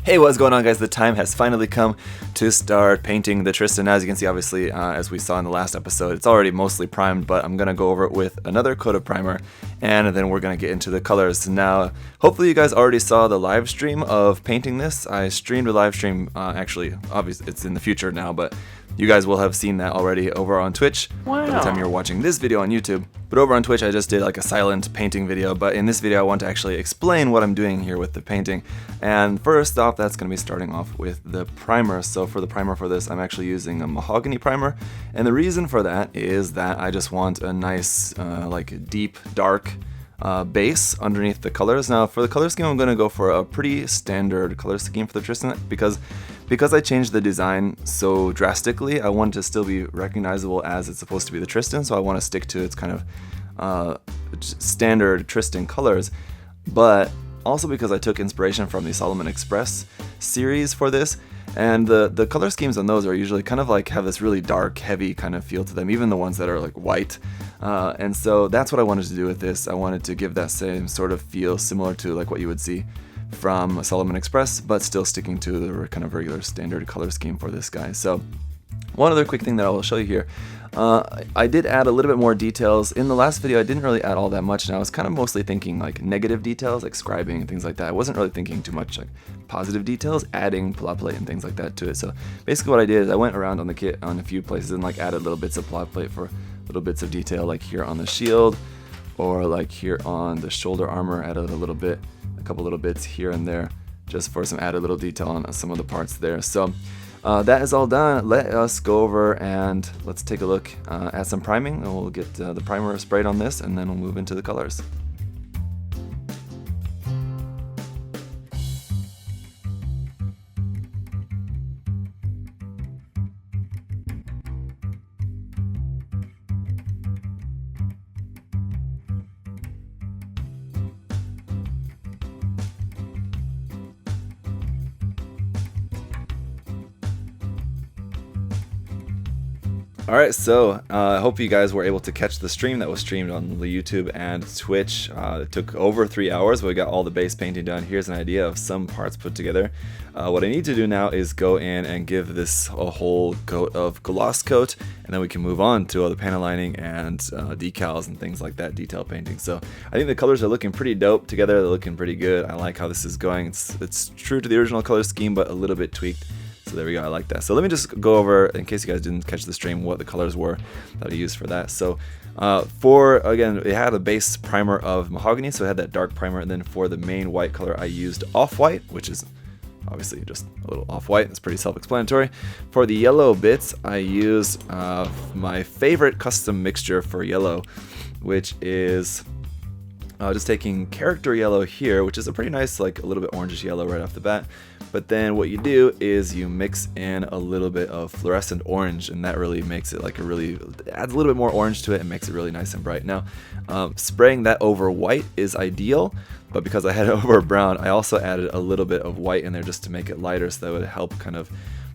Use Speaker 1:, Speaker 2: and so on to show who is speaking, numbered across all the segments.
Speaker 1: Hey, what's going on, guys? The time has finally come to start painting the Tristan. As you can see, obviously, as we saw in the last episode, it's already mostly primed, but I'm going to go over it with another coat of primer, and then we're going to get into the colors. Now, hopefully you guys already saw the live stream of painting this. I streamed a live stream, actually, obviously, it's in the future now, but you guys will have seen that already over on Twitch by the time you're watching this video on YouTube. But over on Twitch, I just did like a silent painting video, but in this video, I want to actually explain what I'm doing here with the painting. And first off, that's going to be starting off with the primer. So for the primer for this, I'm actually using a mahogany primer. And the reason for that is that I just want a nice, like deep, dark base underneath the colors. Now for the color scheme, I'm going to go for a pretty standard color scheme for the Tristan because I changed the design so drastically. I want it to still be recognizable as it's supposed to be the Tristan, so I want to stick to its kind of standard Tristan colors, but also because I took inspiration from the Solomon Express series for this, and the color schemes on those are usually kind of like have this really dark, heavy kind of feel to them, even the ones that are like white. And so that's what I wanted to do with this. I wanted to give that same sort of feel, similar to like what you would see from Solomon Express, but still sticking to the kind of regular standard color scheme for this guy. So one other quick thing that I will show you here, I did add a little bit more details. In the last video, I didn't really add all that much, and I was kind of mostly thinking like negative details, like scribing and things like that. I wasn't really thinking too much like positive details, adding plot plate and things like that to it. So basically what I did is I went around on the kit on a few places and like added little bits of plot plate for little bits of detail, like here on the shield, or like here on the shoulder armor, added a little bit, a couple little bits here and there, just for some added little detail on some of the parts there. So that is all done. Let us go over and let's take a look at some priming, and we'll get the primer sprayed on this, and then we'll move into the colors. Alright, so I hope you guys were able to catch the stream that was streamed on the YouTube and Twitch. It took over 3 hours, but we got all the base painting done. Here's an idea of some parts put together. What I need to do now is go in and give this a whole coat of gloss coat, and then we can move on to all the panel lining and decals and things like that, detail painting. So I think the colors are looking pretty dope together. They're looking pretty good. I like how this is going. It's true to the original color scheme, but a little bit tweaked. So there we go, I like that. So let me just go over, in case you guys didn't catch the stream, what the colors were that I used for that. So again, it had a base primer of mahogany, so it had that dark primer, and then for the main white color, I used off-white, which is obviously just a little off-white. It's pretty self-explanatory. For the yellow bits, I used my favorite custom mixture for yellow, which is just taking character yellow here, which is a pretty nice, like a little bit orangish yellow right off the bat. But then what you do is you mix in a little bit of fluorescent orange, and that really makes it like adds a little bit more orange to it and makes it really nice and bright. Now, spraying that over white is ideal, but because I had it over brown, I also added a little bit of white in there just to make it lighter, so that would help kind of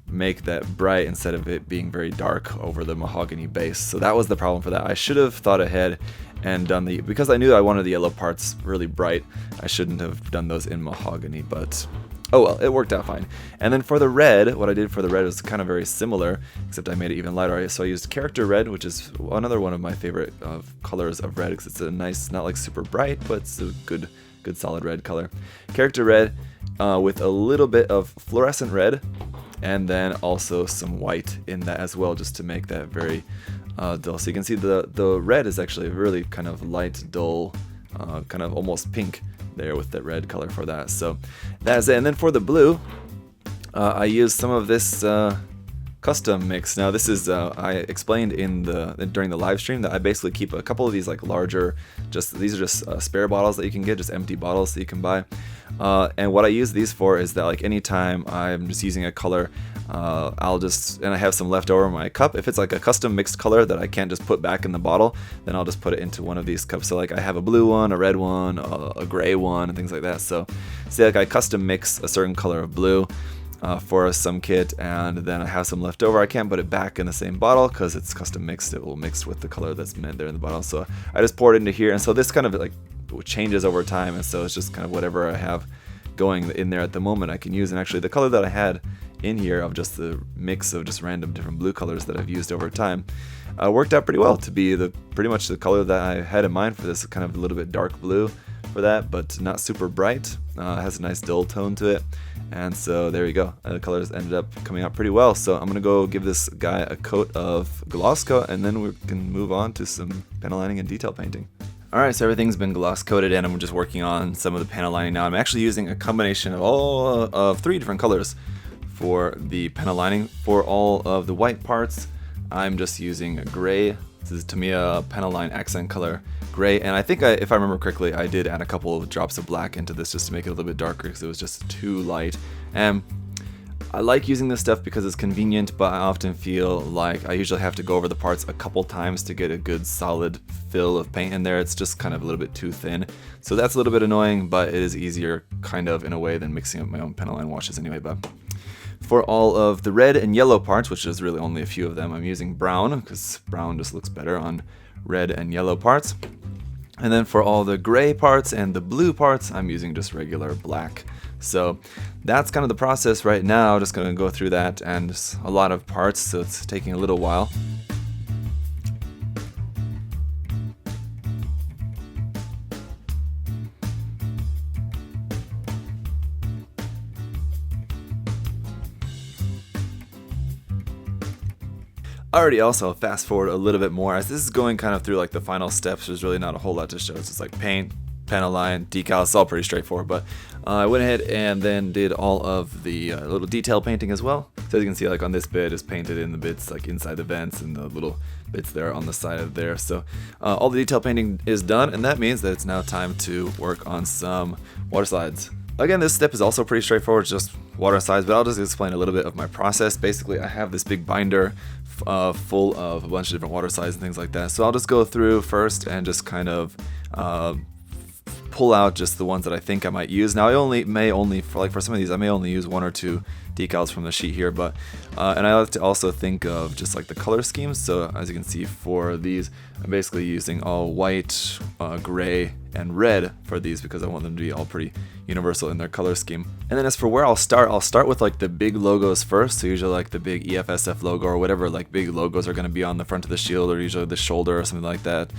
Speaker 1: make that bright instead of it being very dark over the mahogany base. So that was the problem for that. I should have thought ahead and done because I knew I wanted the yellow parts really bright, I shouldn't have done those in mahogany, but oh well, it worked out fine. And then for the red, what I did for the red was kind of very similar, except I made it even lighter. So I used character red, which is another one of my favorite colors of red, because it's a nice, not like super bright, but it's a good solid red color. Character red with a little bit of fluorescent red, and then also some white in that as well, just to make that very dull. So you can see the red is actually a really kind of light, dull, kind of almost pink there with the red color for that. So that's it. And then for the blue, I used some of this custom mix. Now this is I explained during the live stream that I basically keep a couple of these like larger, these are just spare bottles that you can get, just empty bottles that you can buy. And what I use these for is that like anytime I'm just using a color, and I have some left over in my cup, if it's like a custom mixed color that I can't just put back in the bottle, then I'll just put it into one of these cups. So like I have a blue one, a red one, a gray one, and things like that. So say like I custom mix a certain color of blue for some kit, and then I have some left over. I can't put it back in the same bottle because it's custom mixed. It will mix with the color that's meant there in the bottle. So I just pour it into here, and so this kind of like changes over time, and so it's just kind of whatever I have going in there at the moment I can use. And actually the color that I had in here of just the mix of just random different blue colors that I've used over time worked out pretty well to be pretty much the color that I had in mind for this, kind of a little bit dark blue for that, but not super bright. It has a nice dull tone to it, and so there you go. The colors ended up coming out pretty well. So I'm gonna go give this guy a coat of gloss coat, and then we can move on to some panel lining and detail painting. Alright, so everything's been gloss coated and I'm just working on some of the panel lining now. I'm actually using a combination of all of 3 different colors for the panel lining. For all of the white parts, I'm just using a gray. This is Tamiya panel line accent color gray, and I think if I remember correctly, I did add a couple of drops of black into this just to make it a little bit darker because it was just too light. And I like using this stuff because it's convenient, but I often feel like I usually have to go over the parts a couple times to get a good solid fill of paint in there. It's just kind of a little bit too thin. So that's a little bit annoying, but it is easier kind of in a way than mixing up my own panel line washes anyway. But for all of the red and yellow parts, which is really only a few of them, I'm using brown because brown just looks better on red and yellow parts. And then for all the gray parts and the blue parts, I'm using just regular black. So that's kind of the process right now. Just going to go through that, and just a lot of parts, so it's taking a little while. Alrighty, also fast forward a little bit more, as this is going kind of through like the final steps. There's really not a whole lot to show. It's just like paint, panel line, decals. It's all pretty straightforward, but I went ahead and then did all of the little detail painting as well. So as you can see, like on this bit is painted in the bits like inside the vents and the little bits there on the side of there. So all the detail painting is done, and that means that it's now time to work on some water slides. Again, this step is also pretty straightforward, it's just water slides, but I'll just explain a little bit of my process. Basically, I have this big binder full of a bunch of different water slides and things like that. So I'll just go through first and just kind of pull out just the ones that I think I might use. Now I may only for some of these I may only use 1 or 2 decals from the sheet here, but and I like to also think of just like the color schemes. So as you can see, for these I'm basically using all white, gray, and red for these because I want them to be all pretty universal in their color scheme. And then as for where I'll start with like the big logos first. So usually like the big EFSF logo or whatever like big logos are going to be on the front of the shield, or usually the shoulder or something like that,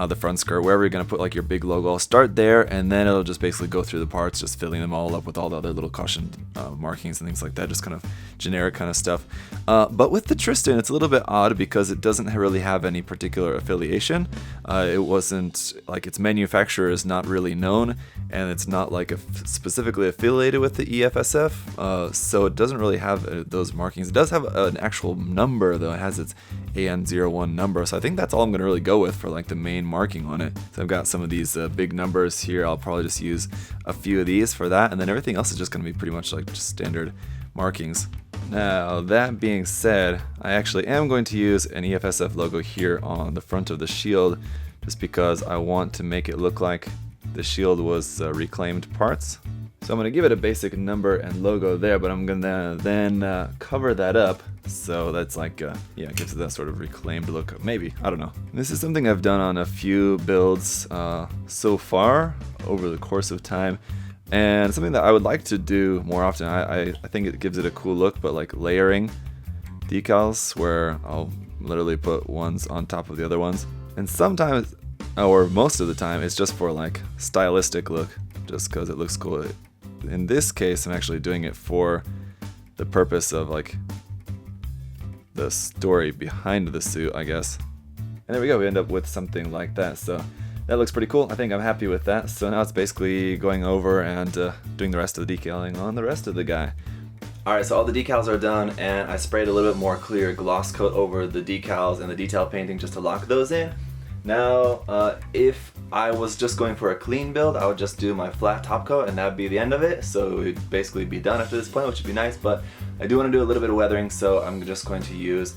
Speaker 1: the front skirt, wherever you're going to put like your big logo. I'll start there, and then it'll just basically go through the parts, just filling them all up with all the other little caution markings and things like that, just kind of generic kind of stuff. But with the Tristan, it's a little bit odd because it doesn't really have any particular affiliation. It wasn't like its manufacturer is not really known, and it's not like specifically affiliated with the EFSF, so it doesn't really have those markings. It does have an actual number though. It has its AN01 number, so I think that's all I'm going to really go with for like the main marking on it. So I've got some of these big numbers here. I'll probably just use a few of these for that, and then everything else is just going to be pretty much like just standard markings. Now that being said, I actually am going to use an EFSF logo here on the front of the shield, just because I want to make it look like the shield was reclaimed parts. So I'm going to give it a basic number and logo there, but I'm going to then cover that up so that's like, yeah, it gives it that sort of reclaimed look, maybe, I don't know. This is something I've done on a few builds so far over the course of time, and something that I would like to do more often. I think it gives it a cool look, but like layering decals where I'll literally put ones on top of the other ones. And sometimes, or most of the time, it's just for like stylistic look, just because it looks cool. In this case, I'm actually doing it for the purpose of like the story behind the suit, I guess. And there we go, we end up with something like that. So that looks pretty cool. I think I'm happy with that. So now it's basically going over and doing the rest of the decaling on the rest of the guy. Alright, so all the decals are done, and I sprayed a little bit more clear gloss coat over the decals and the detail painting just to lock those in. Now, if I was just going for a clean build, I would just do my flat top coat and that would be the end of it. So it would basically be done after this point, which would be nice, but I do want to do a little bit of weathering, so I'm just going to use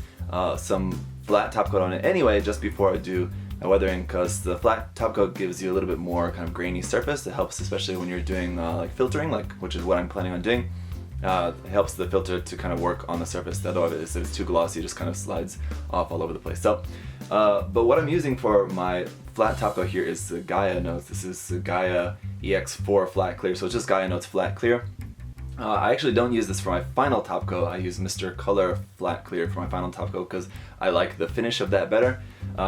Speaker 1: some flat top coat on it anyway, just before I do my weathering, because the flat top coat gives you a little bit more kind of grainy surface. It helps especially when you're doing like filtering, which is what I'm planning on doing. It helps the filter to kind of work on the surface. Otherwise, if it's too glossy, it just kind of slides off all over the place. So But what I'm using for my flat top coat here is the Gaia Notes. This is the Gaia EX4 Flat Clear, so it's just Gaia Notes Flat Clear. I actually don't use this for my final top coat. I use Mr. Color Flat Clear for my final top coat because I like the finish of that better.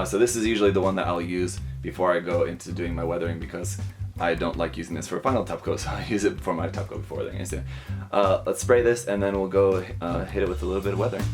Speaker 1: So this is usually the one that I'll use before I go into doing my weathering, because I don't like using this for a final top coat, so I use it for my top coat before weathering. Let's spray this and then we'll go hit it with a little bit of weathering.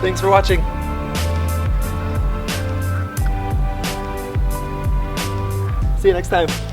Speaker 1: Thanks for watching. See you next time.